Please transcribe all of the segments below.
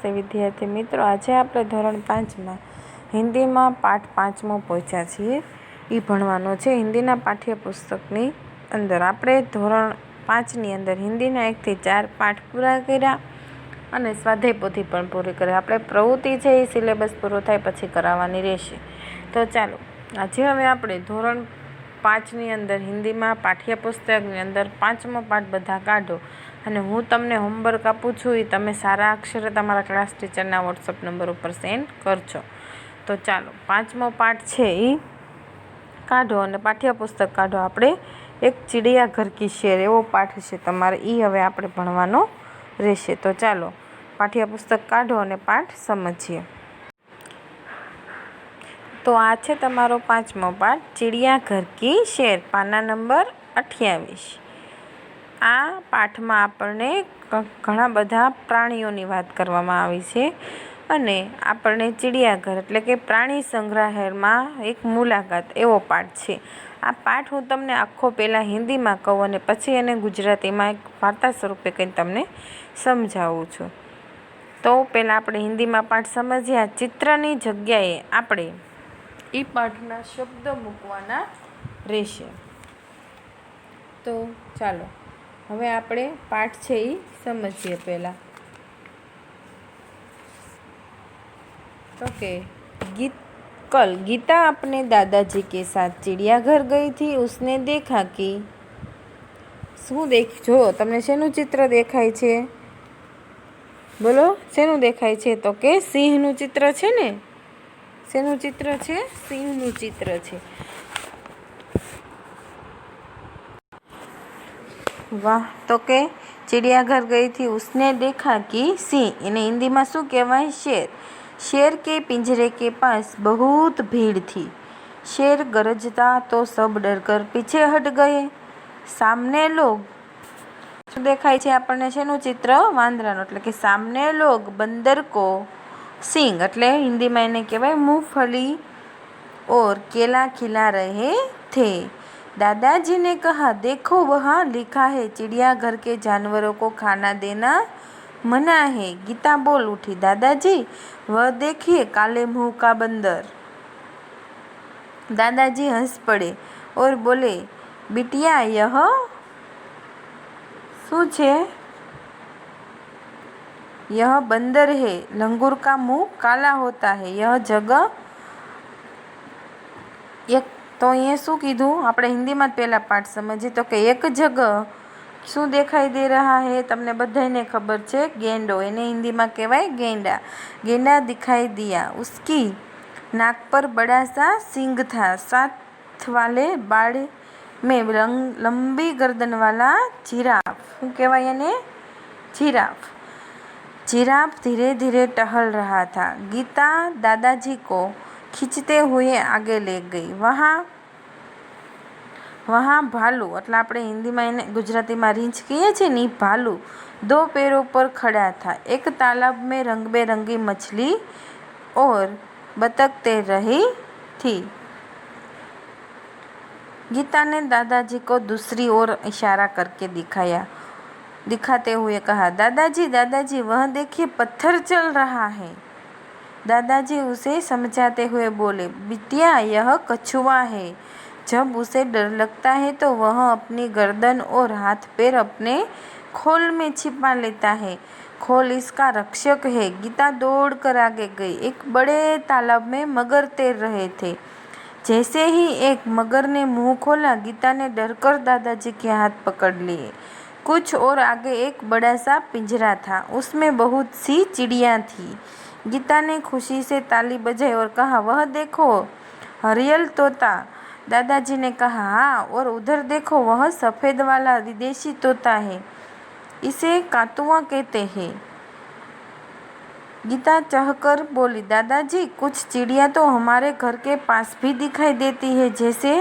નમસ્તે વિદ્યાર્થી મિત્રો, આજે આપણે ધોરણ 5માં હિન્દીમાં પાઠ 5મો પહોંચ્યા છીએ. એ ભણવાનો છે. હિન્દીના પાઠ્યપુસ્તકની અંદર આપણે ધોરણ 5ની અંદર હિન્દીના 1 થી 4 પાઠ પૂરા કર્યા અને સ્વાધ્યાય પોથી પણ પૂરી કરી. આપણે પ્રવૃત્તિ છે એ સિલેબસ પૂરો થાય પછી કરાવવાની રહેશે. તો ચાલો આજે હવે આપણે ધોરણ 5ની અંદર હિન્દીમાં પાઠ્યપુસ્તકની અંદર 5મો પાઠ બધા કાઢો અને હું તમને હોમવર્ક આપું છું. એ તમે સારા અક્ષરે તમારા ક્લાસ ટીચરના વોટ્સઅપ નંબર ઉપર સેન્ડ કરજો. તો ચાલો 5મો પાઠ છે એ કાઢો અને પાઠ્યપુસ્તક કાઢો. આપણે એક ચિડિયા ઘર કી શેર એવો પાઠ છે તમારે, એ હવે આપણે ભણવાનો રહેશે. તો ચાલો પાઠ્યપુસ્તક કાઢો અને પાઠ સમજીએ. તો આ છે તમારો 5મો પાઠ, ચિડિયા ઘર કી શેર, પાના નંબર 28. આ પાઠમાં આપણને ઘણા બધા પ્રાણીઓની વાત કરવામાં આવી છે અને આપણને ચિડિયાઘર એટલે કે પ્રાણી સંગ્રહાલયમાં એક મુલાકાત એવો પાઠ છે. આ પાઠ હું તમને આખો પહેલાં હિન્દીમાં કહું અને પછી એને ગુજરાતીમાં એક વાર્તા સ્વરૂપે કંઈ તમને સમજાવું છું. તો પહેલાં આપણે હિન્દીમાં પાઠ સમજીએ. આ ચિત્રની જગ્યાએ આપણે એ પાઠના શબ્દ મૂકવાના રહેશે. તો ચાલો હવે આપણે પાઠ છે એ સમજીએ. પહેલાં तो कल गीता अपने दादाजी के साथ चिड़ियाघर गई थी. उसने देखा कि શું જો તમને શેનું ચિત્ર દેખાય છે? બોલો શેનું દેખાય છે? તો કે સિંહનું ચિત્ર છે ને. શેનું ચિત્ર છે? સિંહનું ચિત્ર છે. વાહ. તો કે चिड़ियाघर गई थी, उसने देखा कि सिंह, इन्हें हिंदी में शू कहवाय? शेर. शेर के पिंजरे के पास बहुत भीड़ थी. शेर गरजता तो सब डरकर पीछे हट गए. सामने लोग देखाय छे आपने शेनु चित्र? वांदरानो. એટલે કે सामने लोग बंदर को सिंह એટલે हिंदी में इन्हें कहवाय मूंगफली और केला खिला रहे थे. दादाजी ने कहा, देखो वहाँ लिखा है चिड़ियाघर के जानवरों को खाना देना मना है. गीता बोल उठी, दादाजी वह देखिए काले मुंह का बंदर. दादाजी हंस पड़े और बोले, बिटिया यह शू छे? यह बंदर है. लंगूर का मुंह काला होता है. यह जगह एक तो अहीं शू कीधुं? આપણે હિન્દીમાં પહેલા પાઠ સમજીએ. તો કે એક જગહ શું દેખાઈ દે રહા હે? તમને બધાને ખબર છે ગેંડો. એને હિન્દીમાં કહેવાય गेंडा. गेंडा दिखाई दिया. उसकी नाक पर बड़ा सा सींग था. साथ वाले बाड़ में लंबी गर्दन वाला जिराफ. શું કહેવાય એને? जिराफ. जिराफ धीरे धीरे टहल रहा था. गीता दादाजी को खींचते हुए आगे ले गई. वहाँ भालू એટલે આપણે હિન્દીમાં એને ગુજરાતીમાં રીંછ કહીએ છીએ ને, भालू 2 पैरों पर खड़ा था. एक तालाब में रंग बेरंगी मछली और बतख तैर रही थी. गीता ने दादाजी को दूसरी ओर इशारा करके दिखाते हुए कहा, दादाजी दादाजी वह देखिए पत्थर चल रहा है. दादाजी उसे समझाते हुए बोले, बिटिया यह कछुआ है. जब उसे डर लगता है तो वह अपनी गर्दन और हाथ पैर अपने खोल में छिपा लेता है. खोल इसका रक्षक है. गीता दौड़ कर आगे गई. एक बड़े तालाब में मगर तैर रहे थे. जैसे ही एक मगर ने मुंह खोला, गीता ने डरकर दादाजी के हाथ पकड़ लिए. कुछ और आगे एक बड़ा सा पिंजरा था. उसमें बहुत सी चिड़िया थी. गीता ने खुशी से ताली बजाई और कहा, वह देखो हरियल तोता. दादाजी ने कहा, हाँ, और उधर देखो वह सफ़ेद वाला विदेशी तोता है. इसे कातुआ कहते हैं. गीता चहकर बोली, दादाजी कुछ चिड़िया तो हमारे घर के पास भी दिखाई देती है. जैसे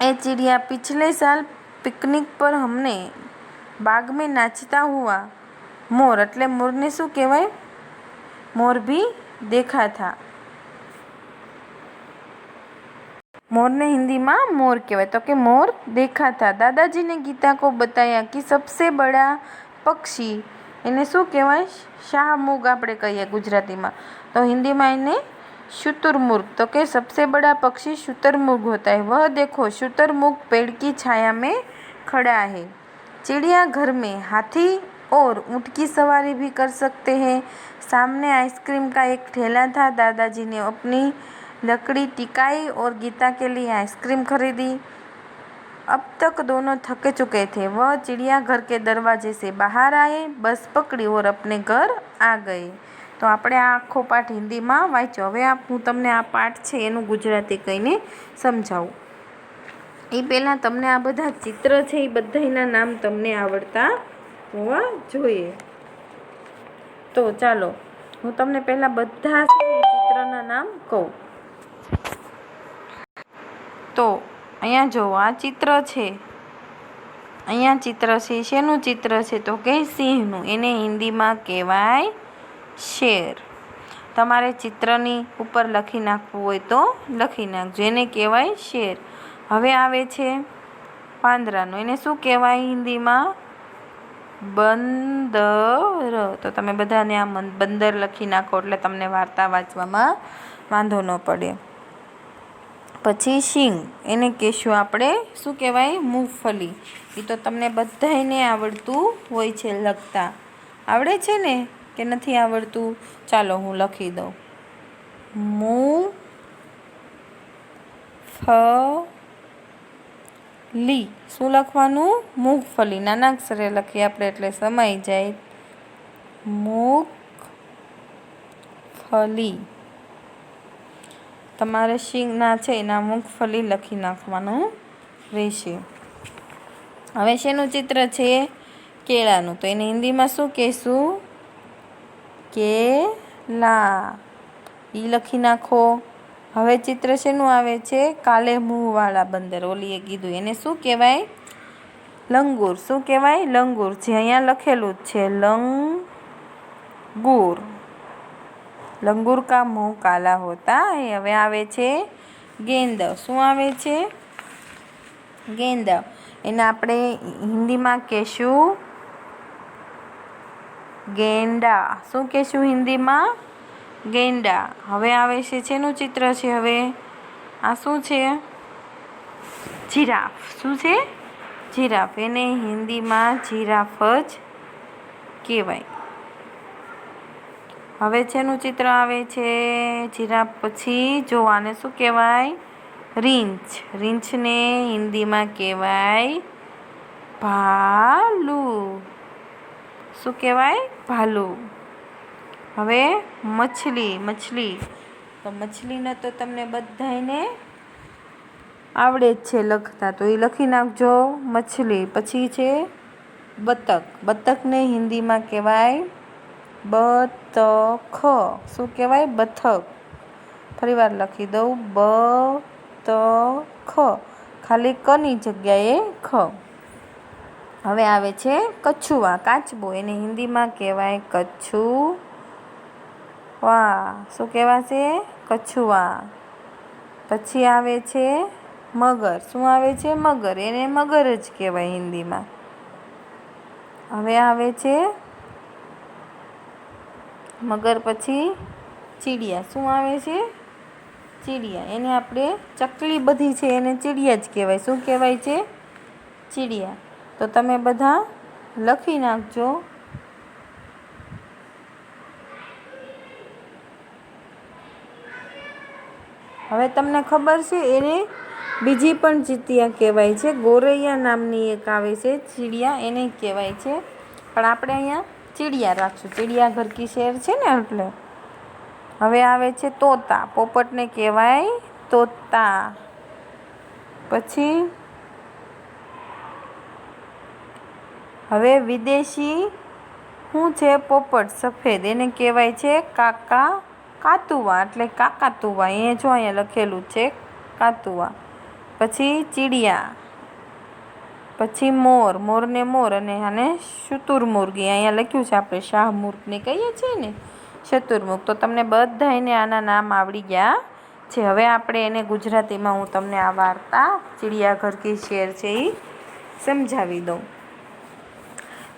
ये चिड़िया पिछले साल पिकनिक पर हमने बाग में नाचता हुआ मोर એટલે મોરને શું કહેવાય? मोर भी देखा था. मोर ने हिंदी में मोर कहवाय. तो कि मोर देखा था. दादाजी ने गीता को बताया कि सबसे बड़ा पक्षी એને શું કહેવાય? શાહમૃગ આપણે કહીએ ગુજરાતીમાં, તો हिंदी એને शुतुरमुर्ग। तो के सबसे बड़ा पक्षी शुतुरमुर्ग होता है। वह देखो शुतुरमुर्ग पेड़ की छाया में खड़ा है। चिड़ियाघर में हाथी और ऊँट की सवारी भी कर सकते हैं। सामने आइसक्रीम का एक ठेला था। दादाजी ने अपनी लकड़ी टिकाई और गीता के लिए आइसक्रीम खरीदी। अब तक दोनों थक चुके थे। वह चिड़ियाघर के दरवाजे से बाहर आए, बस पकड़ी और अपने घर आ गए। तो આપણે આ આખો પાઠ હિન્દીમાં વાંચ્યો। હવે હું તમને આ પાઠ છે એનું ગુજરાતી કહીને સમજાવું। એ પહેલાં તમને આ બધા ચિત્ર છે એ બધાના નામ તમને આવડતા હોવા જોઈએ। તો ચાલો હું તમને પહેલાં બધા ચિત્રના નામ કહું। તો અહીંયા જુઓ, આ ચિત્ર છે, અહીંયા ચિત્ર છે, શેનું ચિત્ર છે? તો કે સિંહનું। એને હિન્દીમાં કહેવાય શેર। તમારે ચિત્રની ઉપર લખી નાખવું હોય તો લખી નાખજો, એને કહેવાય શેર। હવે આવે છે વાંદરાનું। એને શું કહેવાય હિન્દીમાં? બંદર। તો તમે બધાને આ બંદર લખી નાખો એટલે તમને વાર્તા વાંચવામાં વાંધો ન પડે। પછી સિંગ, એને કહેશું આપણે શું કહેવાય? મૂંગફલી। એ તો તમને બધાને આવડતું હોય છે લખતા। આવડે છે ને કે નથી આવડતું? ચાલો હું લખી દઉં। મૂંગફલી। શું લખવાનું? મૂંગફલી। નાના અક્ષરે લખીએ આપણે એટલે સમાઈ જાય। મૂંગફલી। તમારે શીંગના છે એના મૂંગફલી લખી નાખવાનું રહેશે। હવે શેનું ચિત્ર છે? કેળાનું। તો એને હિન્દીમાં શું કહેશું? કેલા। એ લખી નાખો। હવે ચિત્ર શેનું આવે છે? કાલે મુંહવાળા બંદર। ઓલીએ કીધું એને શું કહેવાય? લંગૂર। શું કહેવાય? લંગૂર। જે અહીંયા લખેલું જ છે લંગૂર। લંગૂર કા મુંહ કાલા હોતા હૈ। હવે આવે છે ગેંડા। શું આવે છે? ગેંડા। એને આપણે હિન્દીમાં કહેશું ગેંડા। શું કહેશું હિન્દીમાં? ગેંડા। હવે આવે છે શેનું ચિત્ર છે? હવે આ શું છે? જીરાફ। શું છે? જીરાફ। એને હિન્દીમાં જીરાફ જ કહેવાય। હવે શેનું ચિત્ર આવે છે? જીરાફ પછી જો આને શું કહેવાય? રીંછ। રીંછને હિન્દીમાં કહેવાય ભાલુ। શું કહેવાય? ભાલુ। હવે મછલી। મછલી તો મછલીને તો તમને બધાને આવડે જ છે લખતા, તો એ લખી નાખજો મછલી। પછી છે બતક। બતકને હિન્દીમાં કહેવાય બતખ। શું કહેવાય? બતખ। ફરીવાર લખી દઉં બતખ, ખાલી કની જગ્યાએ ખ। હવે આવે છે કછુઆ। કાચબો। એને હિન્દીમાં કહેવાય કછુઆ। શું કહેવાશે? કછુઆ। પછી આવે છે મગર। શું આવે છે? મગર। એને મગર જ કહેવાય હિન્દીમાં। હવે આવે છે મગર પછી ચીડિયા। શું આવે છે? ચીડિયા। એને આપણે ચકલી બધી છે એને ચીડિયા જ કહેવાય। શું કહેવાય છે? ચીડિયા। તો તમે બધા લખી નાખજો। હવે તમને ખબર છે એને બીજી પણ ચીટિયા કહેવાય છે। ગોરૈયા નામની એક આવે છે ચીડિયા, એને કહેવાય છે, પણ આપણે અહીંયા ચીડિયા રાખશું। ચિડિયાઘર કી શેર છે ને એટલે। હવે આવે છે તોતા। પોપટને કહેવાય તોતા। પછી હવે વિદેશી શું છે? પોપટ સફેદ। એને કહેવાય છે કાતુઆ એટલે કાકાતુઆ। એ જો અહીંયા લખેલું છે કાતુઆ। પછી ચીડિયા। પછી મોર। મોરને મોર અને આને શુતુરમુર્ગી। અહીંયા લખ્યું છે આપણે શાહમૃગને કહીએ છીએ ને શુતુરમુર્ગ। તો તમને બધાને આના નામ આવડી ગયા છે। હવે આપણે એને ગુજરાતીમાં હું તમને આ વાર્તા ચિડિયાઘર કી શેર છે એ સમજાવી દઉં।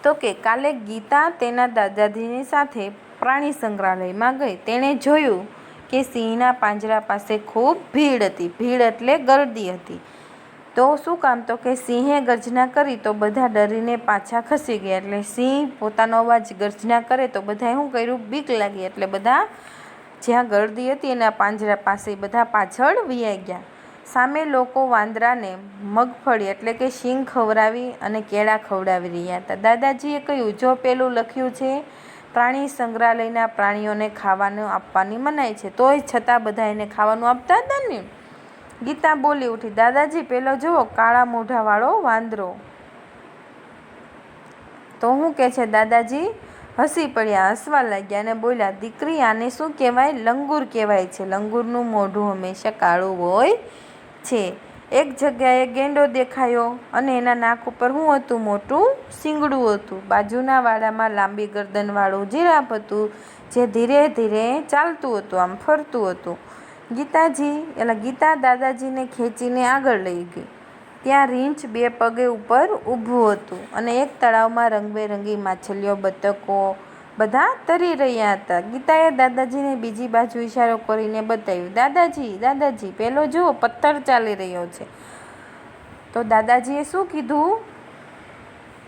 તો કે કાલે ગીતા તેના દાદાજીની સાથે પ્રાણી સંગ્રહાલયમાં ગઈ. તેણે જોયું કે સિંહના પાંજરા પાસે ખૂબ ભીડ હતી. ભીડ એટલે ગરદી હતી. તો શું કામ? તો કે સિંહે ગર્જના કરી તો બધા ડરીને પાછા ખસી ગયા. એટલે સિંહ પોતાનો અવાજ ગર્જના કરે તો બધાએ શું કર્યું? બીક લાગી. એટલે બધા જ્યાં ગરદી હતી એના પાંજરા પાસે બધા પાછળ વિયાઈ ગયા. સામે લોકો વાંદરાને મગફળી એટલે કે શીંગ ખવડાવી અને કેળા ખવડાવી રહ્યા હતા. દાદાજીએ કહ્યું, જો પેલું લખ્યું છે પ્રાણી સંગ્રહાલયના પ્રાણીઓને ખાવાનું આપવાની મનાઈ છે, તોય છતાં બધા એને ખાવાનું આપતા હતા ને. ગીતા બોલી ઉઠી, દાદાજી પેલો જુઓ, કાળા મોઢાવાળો વાંદરો. તો શું કે છે? દાદાજી હસી પડ્યા, હસવા લાગ્યા અને બોલ્યા, દીકરી આને શું કહેવાય? લંગૂર કહેવાય છે. લંગૂરનું મોઢું હંમેશા કાળું હોય છે. એક જગ્યાએ ગેંડો દેખાયો અને એના નાક ઉપર શું હતું? મોટું શીંગડું હતું. બાજુના વાડામાં લાંબી ગરદનવાળું જીરાફ હતું, જે ધીરે ધીરે ચાલતું હતું, આમ ફરતું હતું. ગીતા દાદાજીને ખેંચીને આગળ લઈ ગઈ. ત્યાં રીંછ બે પગે ઉપર ઊભું હતું અને એક તળાવમાં રંગબેરંગી માછલીઓ, બતકો બધા તરી રહ્યા હતા. ગીતાએ દાદાજીને બીજી બાજુ ઈશારો કરીને બતાવ્યું, દાદાજી, દાદાજી પેલો જુઓ, પથ્થર ચાલી રહ્યો છે. તો દાદાજીએ શું કીધું?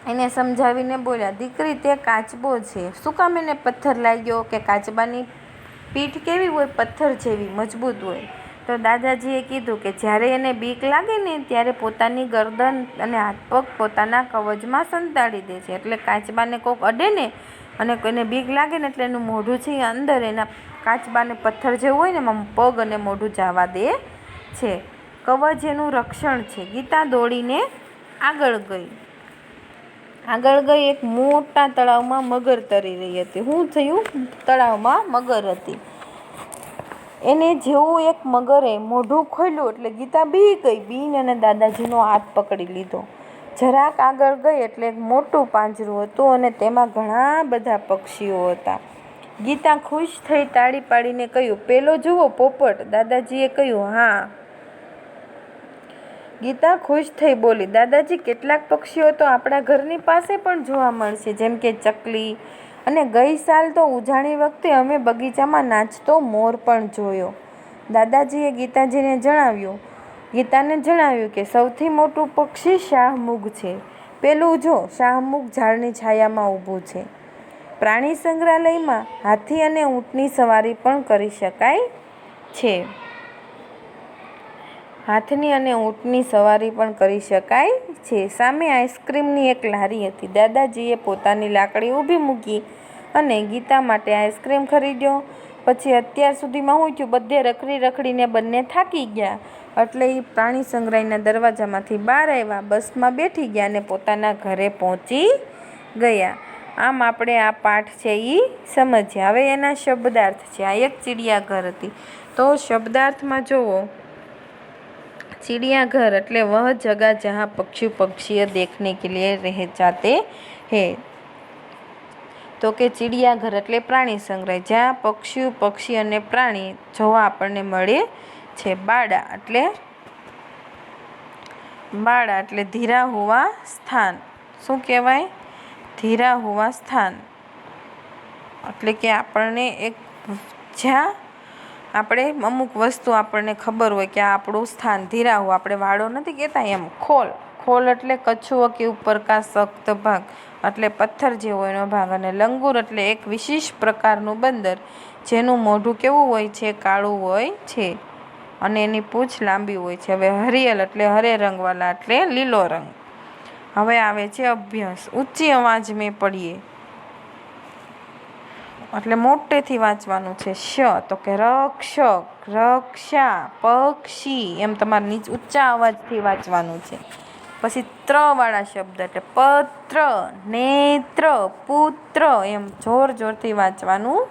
એને સમજાવીને બોલ્યા, દીકરી તે કાચબો છે. શું કામ એને પથ્થર લાગ્યો? કે કાચબાની પીઠ કેવી હોય? પથ્થર જેવી મજબૂત હોય. તો દાદાજીએ કીધું કે જ્યારે એને બીક લાગે ને ત્યારે પોતાની ગરદન અને હાથ પગ પોતાના કવચમાં સંતાડી દે છે. એટલે કાચબાને કોઈક અડે ને અને કોઈને બીક લાગે ને એટલે એનું મોઢું છે અંદર એના કાચબાને પથ્થર જેવું હોય ને એમાં પગ અને મોઢું જવા દે છે. કવચ એનું રક્ષણ છે. ગીતા દોડીને આગળ ગઈ. એક મોટા તળાવમાં મગર તરી રહી હતી. શું થયું? તળાવમાં મગર હતી. એને જેવું એક મગરે મોઢું ખોલ્યું એટલે ગીતા બી ગઈ. બીન અને દાદાજીનો હાથ પકડી લીધો. જરાક આગળ ગઈ એટલે એક મોટું પાંજરું હતું અને તેમાં ઘણા બધા પક્ષીઓ હતા. ગીતા ખુશ થઈ તાળી પાડીને કહ્યું, પેલો જુઓ, પોપટ. દાદાજીએ કહ્યું, હા. ગીતા ખુશ થઈ બોલી, દાદાજી કેટલાક પક્ષીઓ તો આપણા ઘરની પાસે પણ જોવા મળશે, જેમ કે ચકલી. અને ગઈ સાલ તો ઉજાણી વખતે અમે બગીચામાં નાચતો મોર પણ જોયો. દાદાજીએ ગીતાને જણાવ્યું કે સૌથી મોટું પક્ષી શાહમૃગ છે. પેલું જો, શાહમૃગ ઝાડની છાયામાં ઊભું છે. પ્રાણી સંગ્રહાલયમાં હાથી અને ઊંટની સવારી પણ કરી શકાય છે. હાથની અને ઊંટની સવારી પણ કરી શકાય છે. સામે આઈસ્ક્રીમની એક લારી હતી. દાદાજીએ પોતાની લાકડી ઊભી મૂકી અને ગીતા માટે આઈસ્ક્રીમ ખરીદ્યો. પછી અત્યાર સુધીમાં શું થયું? બધે રખડીને બંને થાકી ગયા. એટલે એ પ્રાણી સંગ્રહાલયના દરવાજામાંથી બહાર આવ્યા, બસમાં બેઠી ગયા અને પોતાના ઘરે પહોંચી ગયા. આમ આપણે આ પાઠ છે એ સમજ્યા. હવે એના શબ્દાર્થ છે. આ એક ચિડિયાઘર હતી. તો શબ્દાર્થમાં જુઓ, चिड़ियाघर એટલે वह जगह जहाँ पक्षी पक्षी देखने के लिए रह जाते हैं. તો કે ચિડિયાઘર એટલે પ્રાણી સંગ્રહાલય, જ્યાં પક્ષી અને પ્રાણી જોવા આપણને મળે છે. બાડા એટલે ધીરા હોવા સ્થાન. શું કહેવાય? ધીરા હોવા સ્થાન એટલે કે આપણને એક જ્યાં આપણે અમુક વસ્તુ આપણને ખબર હોય કે આ આપણું સ્થાન ધીરા હોય. આપણે વાળો નથી કહેતા એમ. ખોલ એટલે કછુઓ કે ઉપર કા સખ્ત ભાગ એટલે પથ્થર જેવો એનો ભાગ. અને લંગૂર એટલે એક વિશેષ પ્રકારનું બંદર જેનું મોઢું કેવું હોય છે? કાળું હોય છે અને એની પૂંછ લાંબી હોય છે. હવે હરિયલ એટલે હરે રંગવાલા એટલે લીલો રંગ. હવે આવે છે અભ્યાસ. ઊંચી અવાજ મેં પઢીએ એટલે મોટેથી વાંચવાનું છે. તો કે રક્ષક, રક્ષા, પક્ષી એમ તમારે નીચે ઊંચા અવાજથી વાંચવાનું છે. પછી વાળા શબ્દ એટલે પત્ર, નેત્ર, પુત્ર એમ જોરથી વાંચવાનું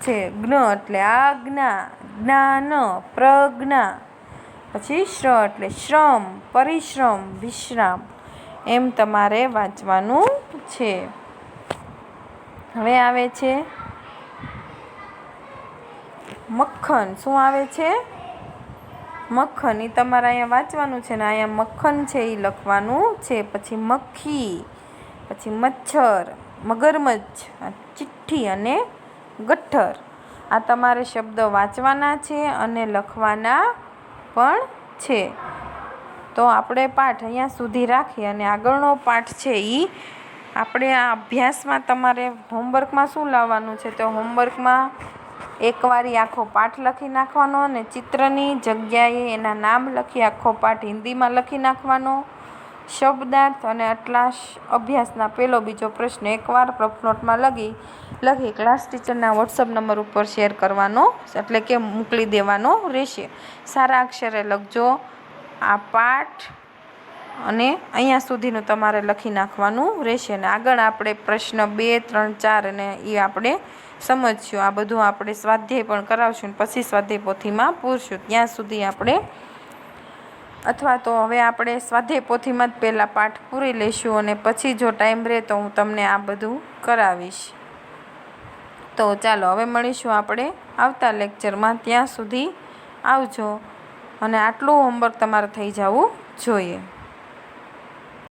છે. એટલે આજ્ઞા, જ્ઞાન, પ્રજ્ઞા. પછી એટલે શ્રમ, પરિશ્રમ, વિશ્રામ એમ તમારે વાંચવાનું છે. હવે આવે છે મક્ખન. શું આવે છે? મક્ખન. એ તમારે અહીંયા વાંચવાનું છે ને અહીંયા મક્ખન છે એ લખવાનું છે. પછી મક્ખી, પછી મચ્છર, મગરમચ્છ, ચિઠ્ઠી અને ગઠ્ઠર. આ તમારે શબ્દ વાંચવાના છે અને લખવાના પણ છે. તો આપણે પાઠ અહીંયા સુધી રાખીએ અને આગળનો પાઠ છે એ આપણે આ અભ્યાસમાં તમારે હોમવર્કમાં શું લાવવાનું છે, તો હોમવર્કમાં એકવાર આખો પાઠ લખી નાખવાનો અને ચિત્રની જગ્યાએ એના નામ લખી આખો પાઠ હિન્દીમાં લખી નાખવાનો, શબ્દાર્થ અને આટલા અભ્યાસના પહેલો બીજો પ્રશ્ન એકવાર રફ નોટમાં લખી ક્લાસ ટીચરના વોટ્સઅપ નંબર ઉપર શેર કરવાનો, એટલે કે મોકલી દેવાનો રહેશે. સારા અક્ષરે લખજો આ પાઠ અને અહીંયા સુધીનું તમારે લખી નાખવાનું રહેશે. અને આગળ આપણે પ્રશ્ન 2, 3, 4 અને એ આપણે સમજશું. આ બધું આપણે સ્વાધ્યાય પણ કરાવશું પછી સ્વાધ્યાય પોથીમાં પૂરશું. ત્યાં સુધી આપણે અથવા તો હવે આપણે સ્વાધ્યાય પોથીમાં જ પહેલાં પાઠ પૂરી લઈશું અને પછી જો ટાઈમ રહે તો હું તમને આ બધું કરાવીશ. તો ચાલો હવે મળીશું આપણે આવતા લેક્ચરમાં. ત્યાં સુધી આવજો અને આટલું હોમવર્ક તમારે થઈ જવું જોઈએ.